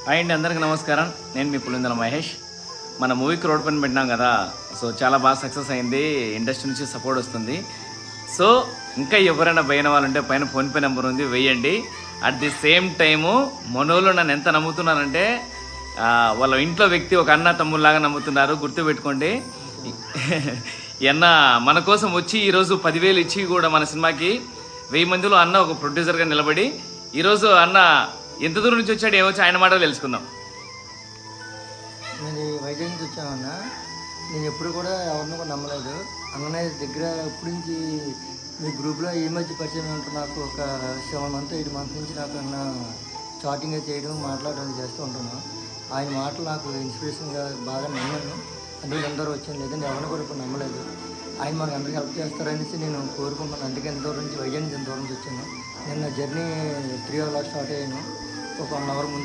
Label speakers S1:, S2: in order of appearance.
S1: Hi అండి, అందరికీ నమస్కారం. నేను మీ పులిందల మహేష్. మన మూవీకి రోడ్ పని పెట్టినాం కదా, సో చాలా బాగా సక్సెస్ అయింది. ఇండస్ట్రీ నుంచి సపోర్ట్ వస్తుంది. సో ఇంకా ఎవరైనా పోయిన వాళ్ళు ఉంటే పైన ఫోన్పే నెంబర్ ఉంది, వేయండి. అట్ ది సేమ్ టైము మనోళ్ళు నన్ను ఎంత నమ్ముతున్నారంటే వాళ్ళ ఇంట్లో వ్యక్తి ఒక అన్న తమ్ముళ్ళలాగా నమ్ముతున్నారు. గుర్తుపెట్టుకోండి. ఈ అన్న మన కోసం వచ్చి ఈరోజు 10,000 ఇచ్చి కూడా మన సినిమాకి 1000 మందిలో అన్న ఒక ప్రొడ్యూసర్గా నిలబడి ఈరోజు అన్న ఎంత దూరం నుంచి వచ్చాడు, ఏమొచ్చి ఆయన మాటలు తెలుసుకుందాం.
S2: నేను వైజాగ్ నుంచి వచ్చానన్నా. నేను ఎప్పుడు కూడా ఎవరిని కూడా నమ్మలేదు. అన్నయ్య దగ్గర ఇప్పటి నుంచి మీ గ్రూప్లో ఈ మధ్య పరిచయం ఉంటూ నాకు ఒక 7 మంత్ 8 మంత్ నుంచి నాకు అన్న చాటింగ్ చేయడం మాట్లాడడం చేస్తూ ఉంటాను. ఆయన మాటలు నాకు ఇన్స్పిరేషన్గా బాగా నమ్మాను. అందుకే అందరూ వచ్చాను, లేదంటే ఎవరిని కూడా ఇప్పుడు నమ్మలేదు. ఆయన మనకు అందరికీ హెల్ప్ చేస్తారనేసి నేను కోరుకుంటున్నాను. అందుకే ఎంత దూరం నుంచి వైజాగ్ నుంచి ఎంత దూరం నుంచి వచ్చాను. నేను నా జర్నీ 3 o'clock స్టార్ట్ అయ్యాను. ఒక 1 hour ముందు